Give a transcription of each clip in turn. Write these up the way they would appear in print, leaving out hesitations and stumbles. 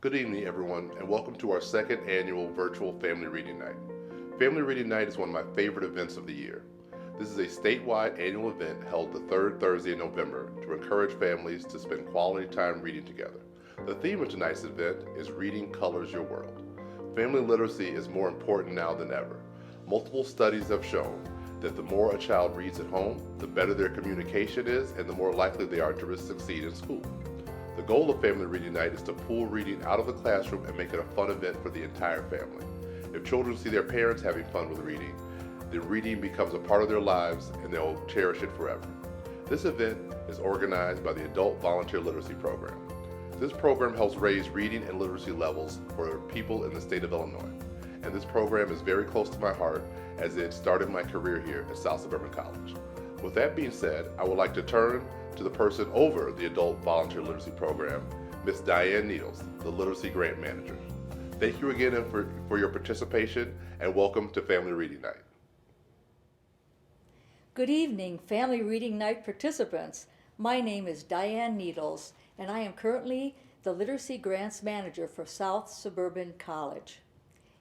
Good evening, everyone, and welcome to our second annual virtual Family Reading Night. Family Reading Night is one of my favorite events of the year. This is a statewide annual event held the third Thursday in November to encourage families to spend quality time reading together. The theme of tonight's event is Reading Colors Your World. Family literacy is more important now than ever. Multiple studies have shown that the more a child reads at home, the better their communication is and the more likely they are to succeed in school. The goal of Family Reading Night is to pull reading out of the classroom and make it a fun event for the entire family. If children see their parents having fun with reading, then reading becomes a part of their lives and they'll cherish it forever. This event is organized by the Adult Volunteer Literacy Program. This program helps raise reading and literacy levels for people in the state of Illinois. And this program is very close to my heart as it started my career here at South Suburban College. With that being said, I would like to turn to the person over the Adult Volunteer Literacy Program, Ms. Diane Needles, the Literacy Grant Manager. Thank you again for your participation and welcome to Family Reading Night. Good evening, Family Reading Night participants. My name is Diane Needles, and I am currently the Literacy Grants Manager for South Suburban College.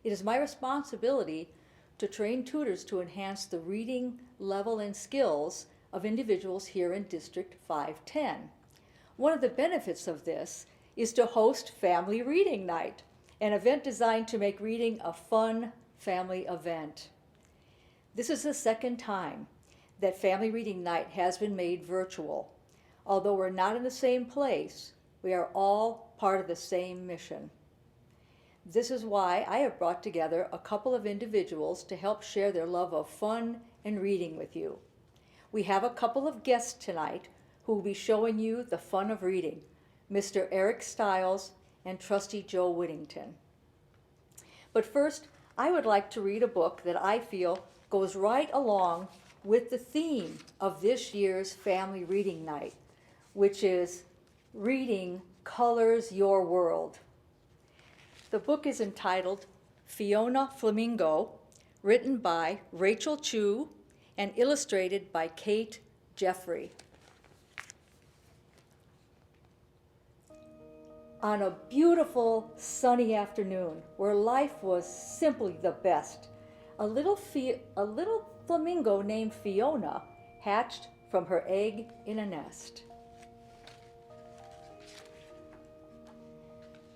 It is my responsibility to train tutors to enhance the reading level and skills of individuals here in District 510. One of the benefits of this is to host Family Reading Night, an event designed to make reading a fun family event. This is the second time that Family Reading Night has been made virtual. Although we're not in the same place, we are all part of the same mission. This is why I have brought together a couple of individuals to help share their love of fun and reading with you. We have a couple of guests tonight who will be showing you the fun of reading, Mr. Eric Stiles and Trustee Joe Whittington. But first, I would like to read a book that I feel goes right along with the theme of this year's Family Reading Night, which is Reading Colors Your World. The book is entitled Fiona Flamingo, written by Rachel Chu and illustrated by Kate Jeffrey. On a beautiful sunny afternoon where life was simply the best, a little flamingo named Fiona hatched from her egg in a nest.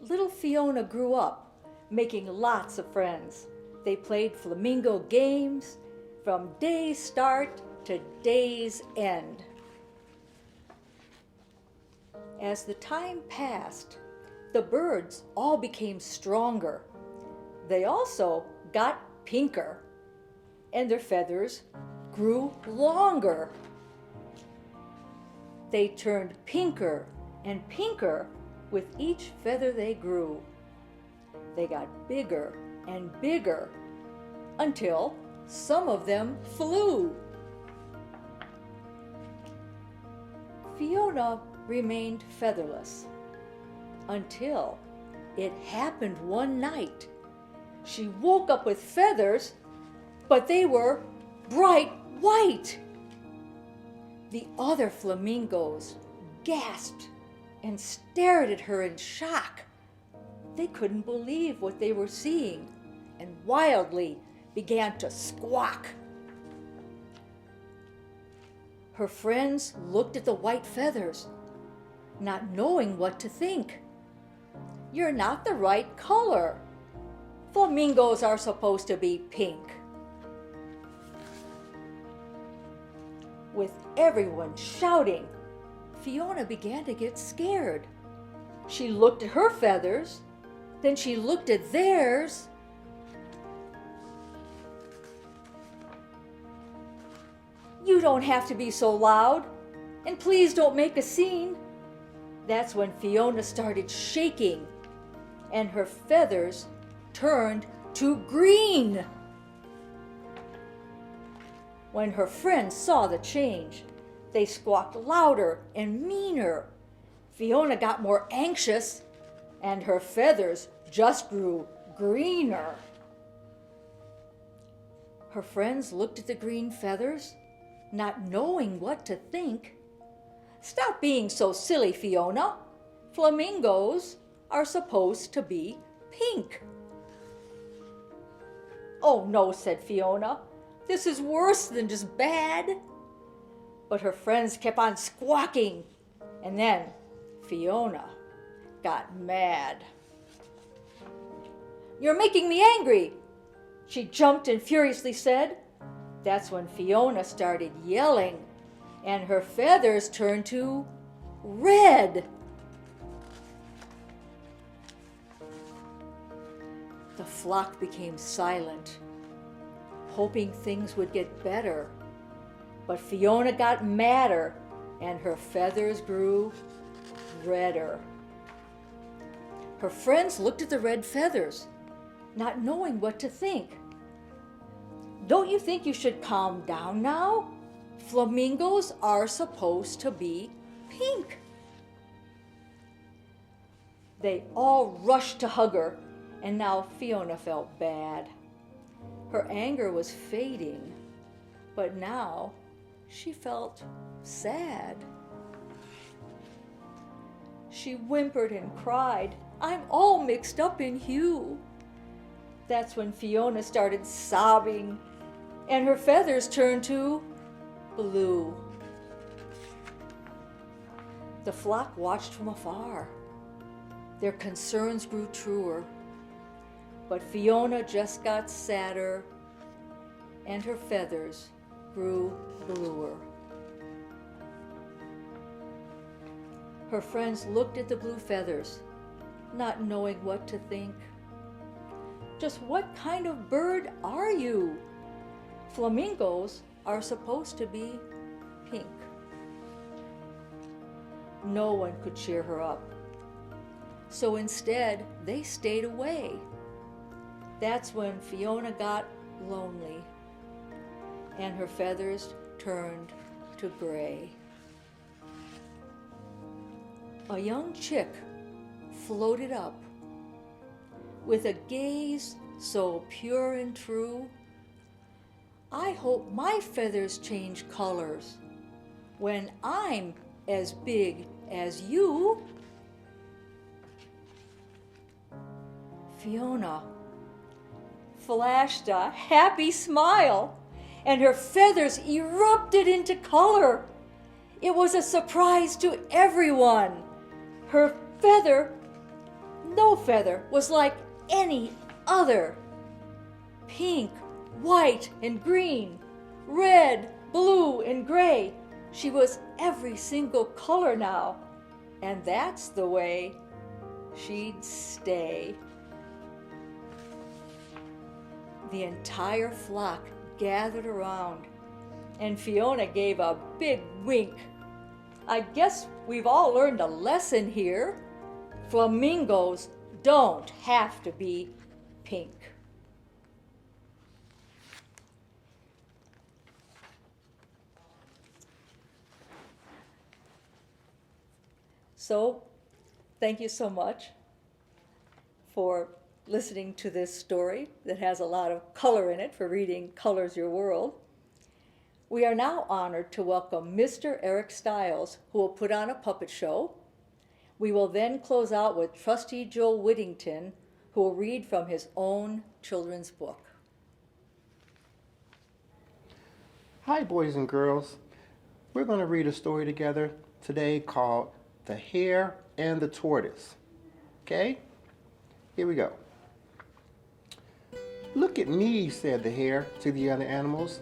Little Fiona grew up, making lots of friends. They played flamingo games from day's start to day's end. As the time passed, the birds all became stronger. They also got pinker, and their feathers grew longer. They turned pinker and pinker with each feather they grew. They got bigger and bigger until some of them flew. Fiona remained featherless until it happened one night. She woke up with feathers, but they were bright white. The other flamingos gasped and stared at her in shock. They couldn't believe what they were seeing and wildly began to squawk. Her friends looked at the white feathers, not knowing what to think. You're not the right color. Flamingos are supposed to be pink. With everyone shouting, Fiona began to get scared. She looked at her feathers, then she looked at theirs. You don't have to be so loud, and please don't make a scene. That's when Fiona started shaking, and her feathers turned to green. When her friends saw the change, they squawked louder and meaner. Fiona got more anxious, and her feathers just grew greener. Her friends looked at the green feathers, not knowing what to think. Stop being so silly, Fiona. Flamingos are supposed to be pink. Oh no, said Fiona. This is worse than just bad. But her friends kept on squawking. And then Fiona got mad. You're making me angry, she jumped and furiously said. That's when Fiona started yelling, and her feathers turned to red. The flock became silent, hoping things would get better. But Fiona got madder, and her feathers grew redder. Her friends looked at the red feathers, not knowing what to think. Don't you think you should calm down now? Flamingos are supposed to be pink. They all rushed to hug her, and now Fiona felt bad. Her anger was fading, but now she felt sad. She whimpered and cried, I'm all mixed up in hue. That's when Fiona started sobbing, and her feathers turned to blue. The flock watched from afar. Their concerns grew truer, but Fiona just got sadder, and her feathers grew bluer. Her friends looked at the blue feathers, not knowing what to think. Just what kind of bird are you? Flamingos are supposed to be pink. No one could cheer her up. So instead, they stayed away. That's when Fiona got lonely, and her feathers turned to gray. A young chick floated up with a gaze so pure and true. I hope my feathers change colors when I'm as big as you. Fiona flashed a happy smile, and her feathers erupted into color. It was a surprise to everyone. Her feather, no feather, was like any other. Pink, white, and green, red, blue, and gray. She was every single color now, and that's the way she'd stay. The entire flock gathered around, and Fiona gave a big wink. I guess we've all learned a lesson here. Flamingos don't have to be pink. So, thank you so much for listening to this story that has a lot of color in it for reading Colors Your World. We are now honored to welcome Mr. Eric Stiles, who will put on a puppet show. We will then close out with Trustee Joe Whittington, who will read from his own children's book. Hi, boys and girls. We're going to read a story together today called The Hare and the Tortoise. Okay? Here we go. Look at me, said the hare to the other animals.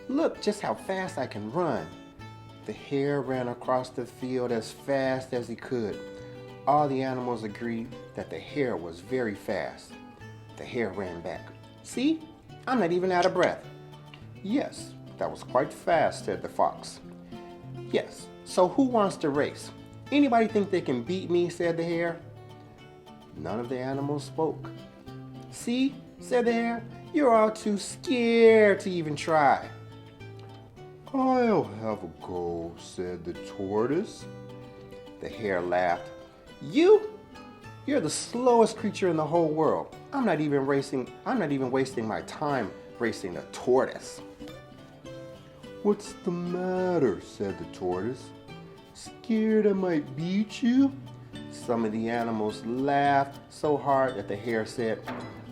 Look just how fast I can run. The hare ran across the field as fast as he could. All the animals agreed that the hare was very fast. The hare ran back. See, I'm not even out of breath. Yes, that was quite fast, said the fox. Yes, so who wants to race? Anybody think they can beat me, said the hare. None of the animals spoke. See, said the hare, you're all too scared to even try. I'll have a go, said the tortoise. The hare laughed. You're the slowest creature in the whole world. I'm not even wasting my time racing a tortoise. What's the matter, said the tortoise. Scared I might beat you? Some of the animals laughed so hard that the hare said,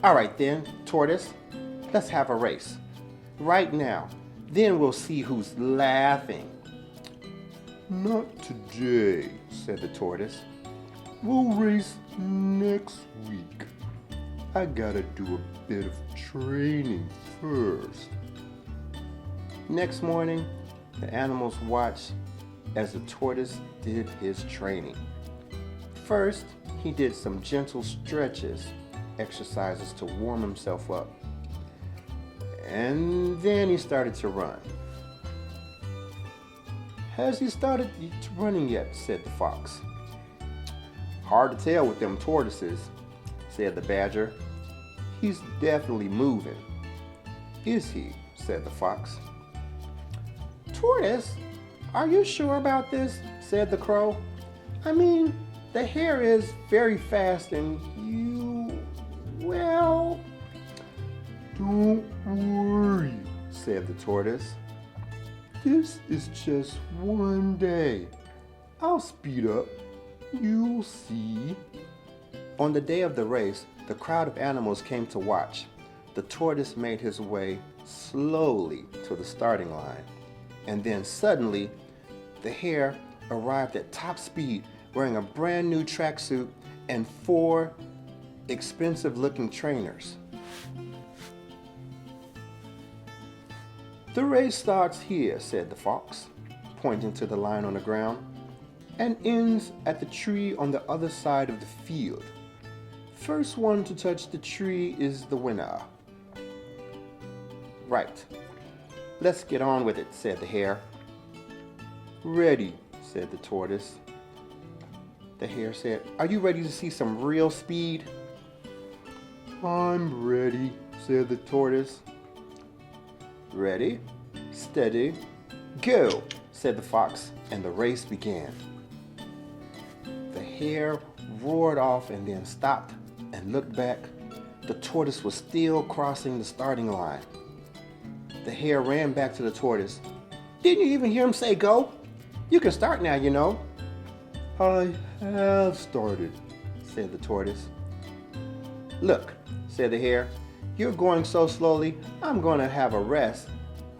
"All right then, tortoise, let's have a race. Right now, then we'll see who's laughing." "Not today," said the tortoise. "We'll race next week. I gotta do a bit of training first." Next morning, the animals watched as the tortoise did his training. First, he did some gentle stretches, exercises to warm himself up. And then he started to run. "Has he started running yet?" said the fox. "Hard to tell with them tortoises," said the badger. "He's definitely moving." "Is he?" said the fox. "Tortoise, are you sure about this?" said the crow. "I mean, the hare is very fast and you, well..." "Don't worry," said the tortoise. "This is just one day. I'll speed up. You'll see." On the day of the race, the crowd of animals came to watch. The tortoise made his way slowly to the starting line. And then suddenly, the hare arrived at top speed wearing a brand new tracksuit and 4 expensive-looking trainers. "The race starts here," said the fox, pointing to the line on the ground, "and ends at the tree on the other side of the field. First one to touch the tree is the winner." "Right. Let's get on with it," said the hare. "Ready," said the tortoise. The hare said, "Are you ready to see some real speed?" "I'm ready," said the tortoise. "Ready, steady, go," said the fox, and the race began. The hare roared off and then stopped and looked back. The tortoise was still crossing the starting line. The hare ran back to the tortoise. "Didn't you even hear him say go? You can start now, you know." "I have started," said the tortoise. "Look," said the hare, "you're going so slowly, I'm going to have a rest.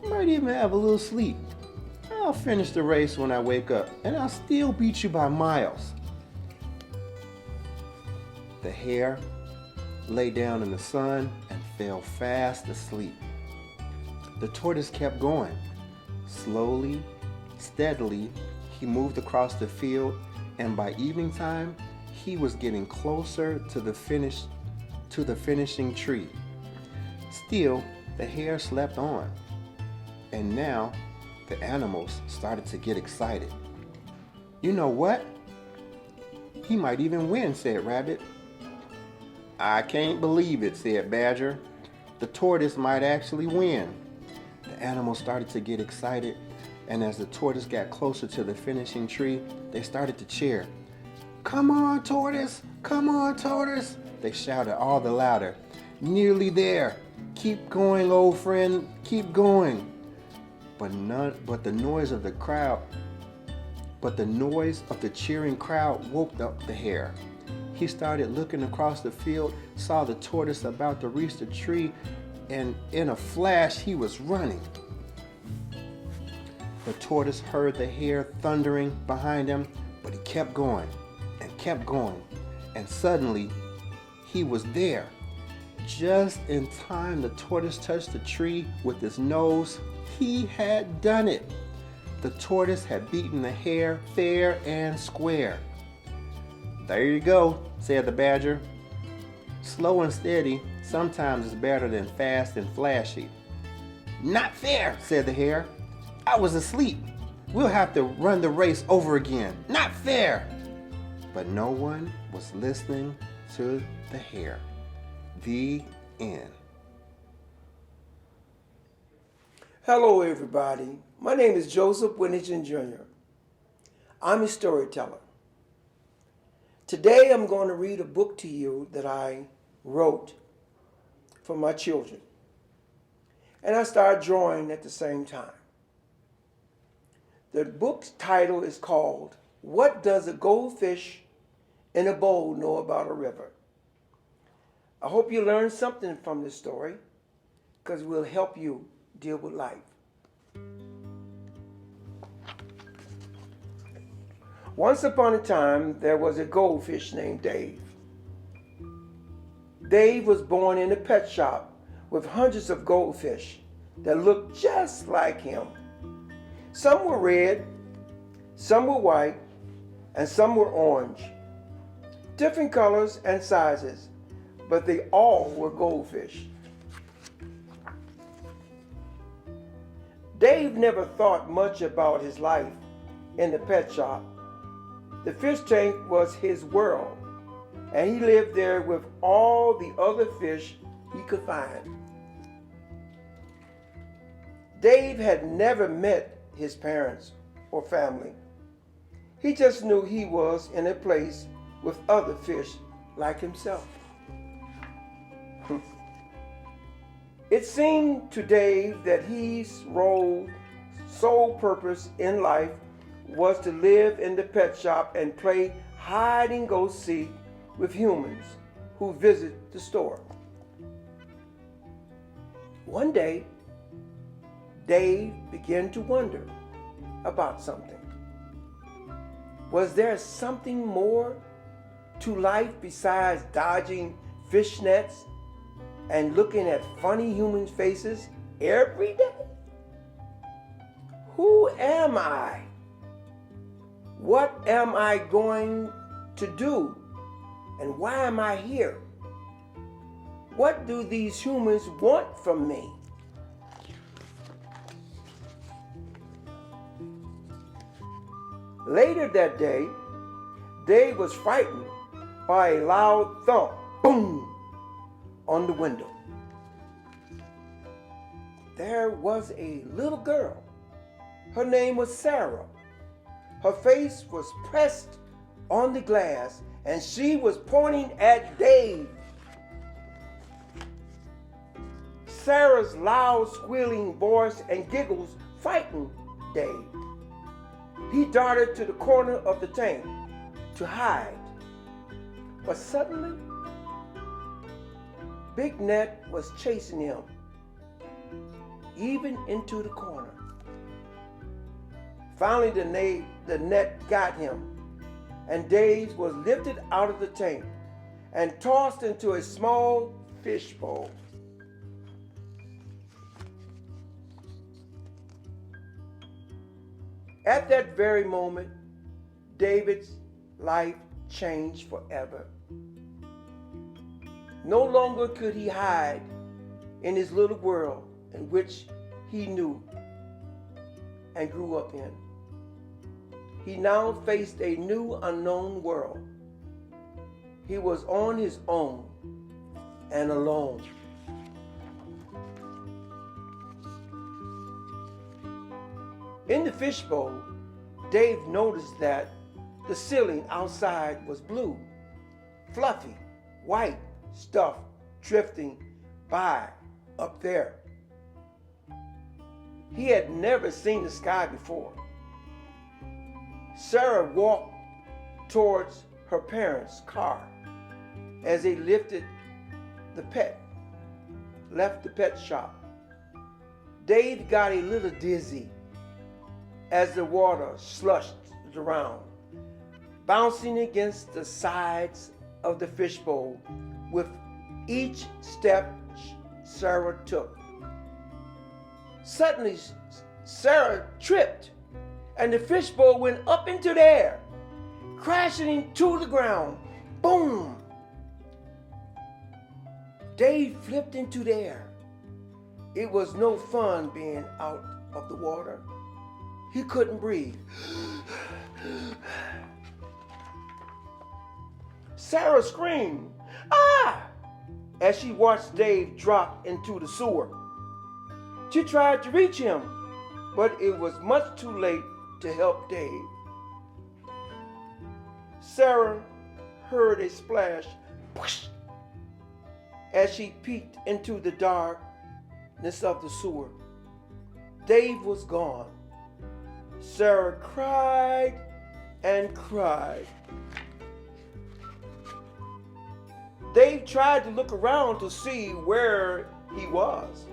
Might even have a little sleep. I'll finish the race when I wake up, and I'll still beat you by miles." The hare lay down in the sun and fell fast asleep. The tortoise kept going. Slowly, steadily, he moved across the field, and by evening time, he was getting closer to the finishing tree. Still, the hare slept on. And now, the animals started to get excited. "You know what? He might even win," said Rabbit. "I can't believe it," said Badger. "The tortoise might actually win." The animals started to get excited, and as the tortoise got closer to the finishing tree, they started to cheer. "Come on, tortoise! Come on, tortoise!" they shouted all the louder. "Nearly there! Keep going, old friend! Keep going!" But the noise of the cheering crowd woke up the hare. He started looking across the field, saw the tortoise about to reach the tree, and in a flash he was running. The tortoise heard the hare thundering behind him, but he kept going and kept going, and suddenly he was there. Just in time, the tortoise touched the tree with his nose. He had done it. The tortoise had beaten the hare fair and square. "There you go," said the badger. "Slow and steady sometimes is better than fast and flashy." "Not fair," said the hare. "I was asleep. We'll have to run the race over again. Not fair." But no one was listening to the hare. The end. Hello, everybody. My name is Joseph Winnington Jr. I'm a storyteller. Today, I'm going to read a book to you that I wrote for my children. And I started drawing at the same time. The book's title is called, "What Does a Goldfish in a bowl know about a river. I hope you learned something from this story because it will help you deal with life. Once upon a time, there was a goldfish named Dave. Dave was born in a pet shop with hundreds of goldfish that looked just like him. Some were red, some were white, and some were orange. Different colors and sizes, but they all were goldfish. Dave never thought much about his life in the pet shop. The fish tank was his world, and he lived there with all the other fish he could find. Dave had never met his parents or family. He just knew he was in a place with other fish like himself. It seemed to Dave that his sole purpose in life was to live in the pet shop and play hide and go seek with humans who visit the store. One day, Dave began to wonder about something. Was there something more to life besides dodging fish nets and looking at funny human faces every day? Who am I? What am I going to do? And why am I here? What do these humans want from me? Later that day, Dave was frightened by a loud thump, boom, on the window. There was a little girl. Her name was Sarah. Her face was pressed on the glass, and she was pointing at Dave. Sarah's loud squealing voice and giggles frightened Dave. He darted to the corner of the tank to hide. But suddenly, Big Net was chasing him, even into the corner. Finally, the net got him, and Dave was lifted out of the tank and tossed into a small fish bowl. At that very moment, David's life changed forever. No longer could he hide in his little world in which he knew and grew up in. He now faced a new unknown world. He was on his own and alone. In the fishbowl, Dave noticed that the ceiling outside was blue, fluffy, white stuff drifting by up there. He had never seen the sky before. Sarah walked towards her parents' car as they left the pet shop. Dave got a little dizzy as the water slushed around, bouncing against the sides of the fishbowl with each step Sarah took. Suddenly, Sarah tripped, and the fishbowl went up into the air, crashing into the ground. Boom! Dave flipped into the air. It was no fun being out of the water. He couldn't breathe. Sarah screamed, "Ah!" as she watched Dave drop into the sewer. She tried to reach him, but it was much too late to help Dave. Sarah heard a splash whoosh, as she peeked into the darkness of the sewer. Dave was gone. Sarah cried and cried. Dave tried to look around to see where he was.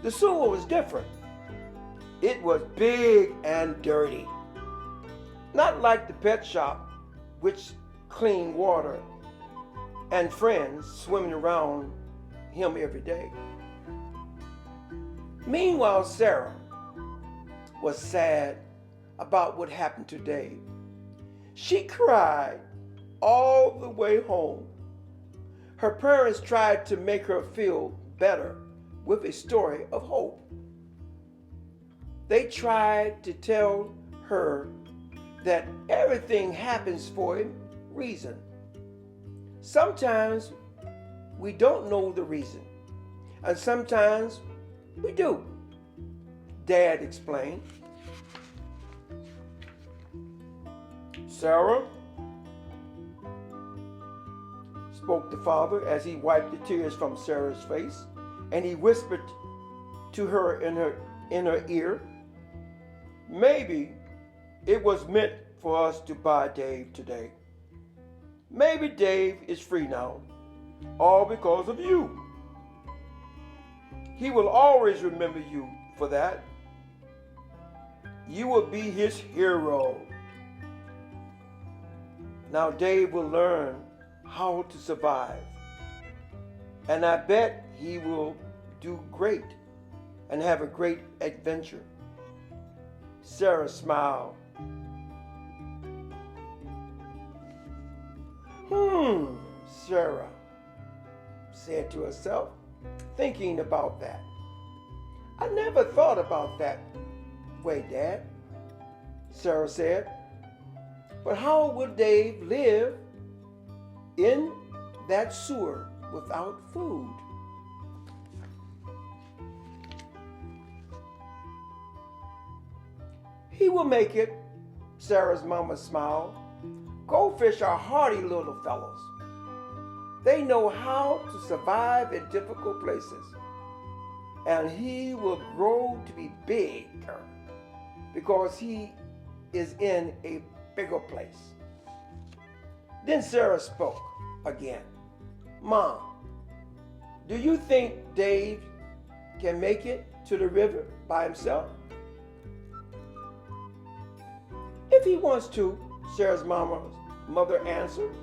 The sewer was different. It was big and dirty. Not like the pet shop, which clean water and friends swimming around him every day. Meanwhile, Sarah was sad about what happened to Dave. She cried all the way home. Her parents tried to make her feel better with a story of hope. They tried to tell her that everything happens for a reason. Sometimes we don't know the reason, and sometimes we do, Dad explained. Sarah, spoke the father as he wiped the tears from Sarah's face, and he whispered to her in her ear, maybe it was meant for us to buy Dave today. Maybe Dave is free now, all because of you. He will always remember you for that. You will be his hero. Now Dave will learn how to survive, and I bet he will do great and have a great adventure. Sarah smiled. Sarah said to herself, thinking about that. I never thought about that way, Dad, Sarah said. But how will Dave live in that sewer without food? He will make it, Sarah's mama smiled. Goldfish are hardy little fellows. They know how to survive in difficult places. And he will grow to be bigger because he is in a bigger place. Then Sarah spoke again. Mom, do you think Dave can make it to the river by himself? If he wants to, Sarah's mother answered.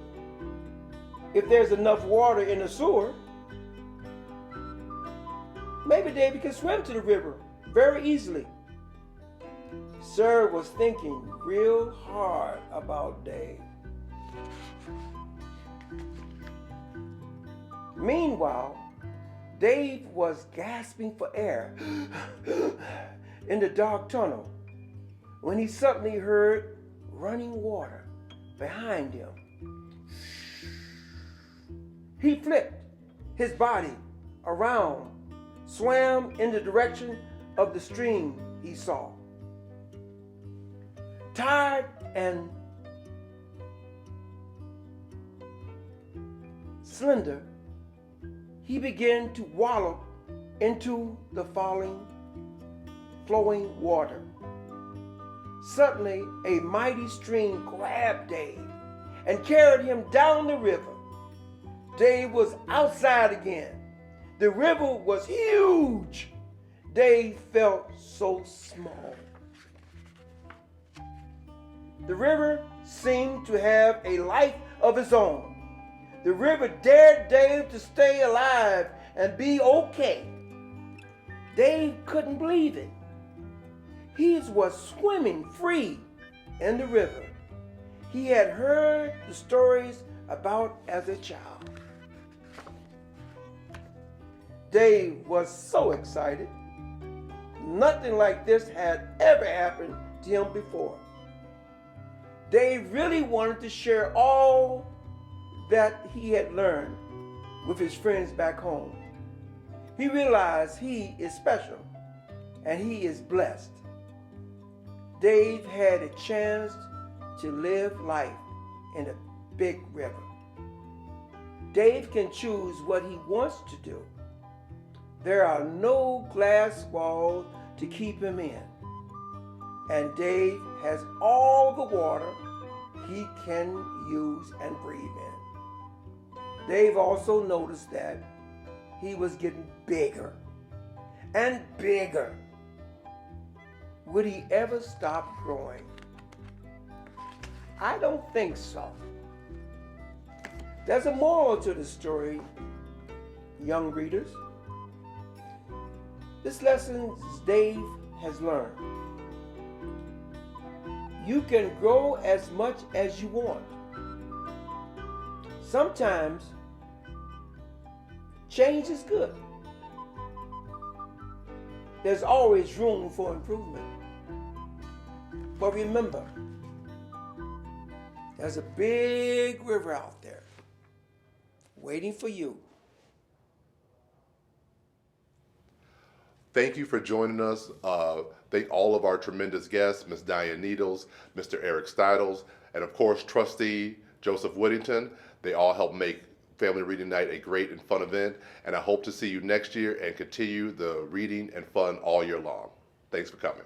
If there's enough water in the sewer, maybe David can swim to the river very easily. Sarah was thinking real hard about Dave. Meanwhile, Dave was gasping for air in the dark tunnel when he suddenly heard running water behind him. He flipped his body around, swam in the direction of the stream he saw. Tired and slender, he began to wallow into the flowing water. Suddenly, a mighty stream grabbed Dave and carried him down the river. Dave was outside again. The river was huge. Dave felt so small. The river seemed to have a life of its own. The river dared Dave to stay alive and be okay. Dave couldn't believe it. He was swimming free in the river he had heard the stories about as a child. Dave was so excited. Nothing like this had ever happened to him before. Dave really wanted to share all that he had learned with his friends back home. He realized he is special and he is blessed. Dave had a chance to live life in a big river. Dave can choose what he wants to do. There are no glass walls to keep him in. And Dave has all the water he can use and breathe in. Dave also noticed that he was getting bigger and bigger. Would he ever stop growing? I don't think so. There's a moral to the story, young readers. This lesson Dave has learned. You can grow as much as you want. Sometimes change is good. There's always room for improvement. But remember, there's a big river out there waiting for you. Thank you for joining us. Thank all of our tremendous guests, Ms. Diane Needles, Mr. Eric Steidles, and of course, Trustee Joseph Whittington. They all helped make Family Reading Night a great and fun event, and I hope to see you next year and continue the reading and fun all year long. Thanks for coming.